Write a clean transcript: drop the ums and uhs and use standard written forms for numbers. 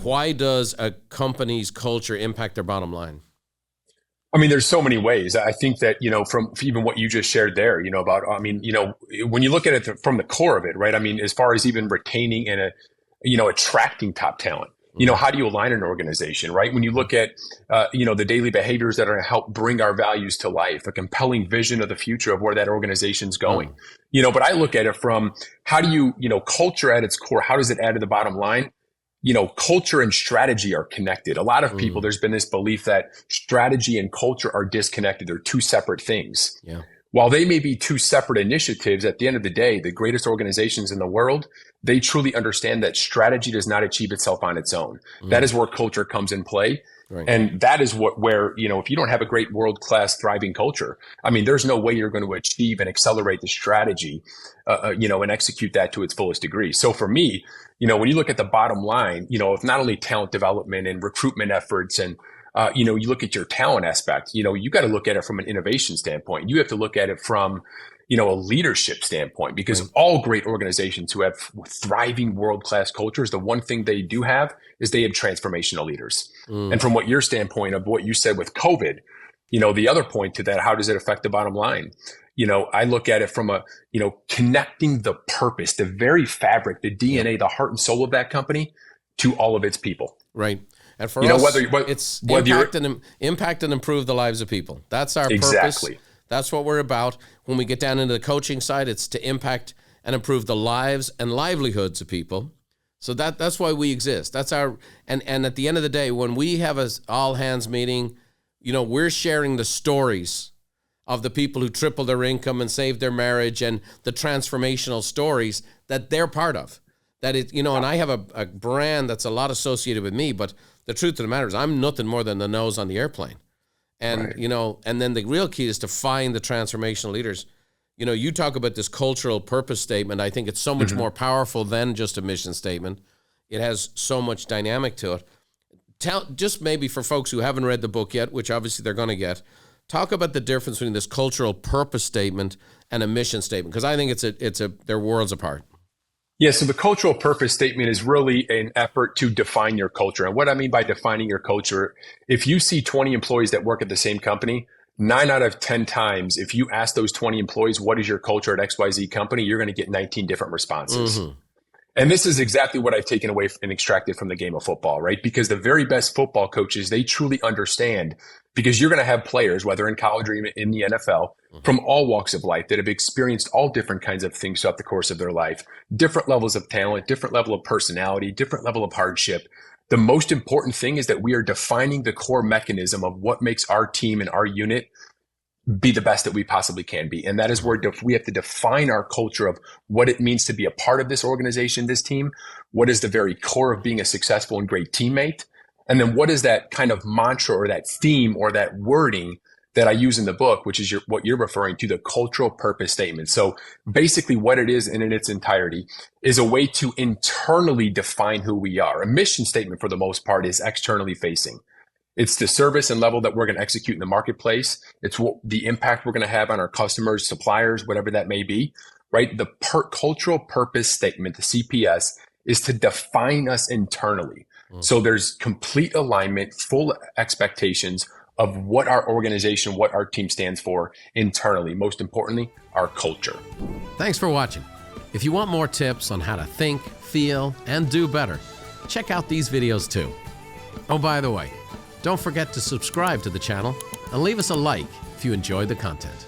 why does a company's culture impact their bottom line? I mean, there's so many ways. I think that, from even what you just shared there, about, when you look at it from the core of it, right? I mean, as far as even retaining and, attracting top talent, how do you align an organization, right? When you look at, the daily behaviors that are going to help bring our values to life, a compelling vision of the future of where that organization's going, but I look at it from how do you, culture at its core, how does it add to the bottom line? Culture and strategy are connected. A lot of people, there's been this belief that strategy and culture are disconnected. They're two separate things. Yeah. While they may be two separate initiatives, at the end of the day, the greatest organizations in the world, they truly understand that strategy does not achieve itself on its own. That is where culture comes in play. Right. And that is where, if you don't have a great world-class thriving culture, I mean, there's no way you're going to achieve and accelerate the strategy, and execute that to its fullest degree. So for me, when you look at the bottom line, of not only talent development and recruitment efforts and, you look at your talent aspect, you got to look at it from an innovation standpoint. You have to look at it from, a leadership standpoint, because all great organizations who have thriving world-class cultures, the one thing they do have is they have transformational leaders. And from what your standpoint of what you said with COVID, the other point to that, how does it affect the bottom line? I look at it from a, connecting the purpose, the very fabric, the DNA, the heart and soul of that company to all of its people. Right. And for us, it's impact and improve the lives of people. That's our purpose. That's what we're about. When we get down into the coaching side, it's to impact and improve the lives and livelihoods of people. So that's why we exist. That's our, and at the end of the day, when we have a all hands meeting, we're sharing the stories of the people who tripled their income and saved their marriage and the transformational stories that they're part of. That it, and I have a brand that's a lot associated with me, but the truth of the matter is I'm nothing more than the nose on the airplane. And, and then the real key is to find the transformational leaders. You talk about this cultural purpose statement. I think it's so much more powerful than just a mission statement. It has so much dynamic to it. Just maybe for folks who haven't read the book yet, which obviously they're going to get, talk about the difference between this cultural purpose statement and a mission statement, because I think they're worlds apart. Yeah, so the cultural purpose statement is really an effort to define your culture. And what I mean by defining your culture, if you see 20 employees that work at the same company, 9 out of 10 times, if you ask those 20 employees, what is your culture at XYZ company, you're going to get 19 different responses. And this is exactly what I've taken away and extracted from the game of football, right? Because the very best football coaches, they truly understand, because you're going to have players, whether in college or even in the NFL, from all walks of life that have experienced all different kinds of things throughout the course of their life, different levels of talent, different level of personality, different level of hardship. The most important thing is that we are defining the core mechanism of what makes our team and our unit be the best that we possibly can be. And that is where we have to define our culture of what it means to be a part of this organization, this team. What is the very core of being a successful and great teammate? And then what is that kind of mantra or that theme or that wording that I use in the book, which is what you're referring to, the cultural purpose statement. So basically what it is in its entirety is a way to internally define who we are. A mission statement for the most part is externally facing. It's the service and level that we're going to execute in the marketplace. It's what the impact we're going to have on our customers, suppliers, whatever that may be, right? The cultural purpose statement, the CPS, is to define us internally. So there's complete alignment, full expectations of what our organization, what our team stands for internally. Most importantly, our culture. Thanks for watching. If you want more tips on how to think, feel, and do better, check out these videos too. Oh, by the way, don't forget to subscribe to the channel and leave us a like if you enjoyed the content.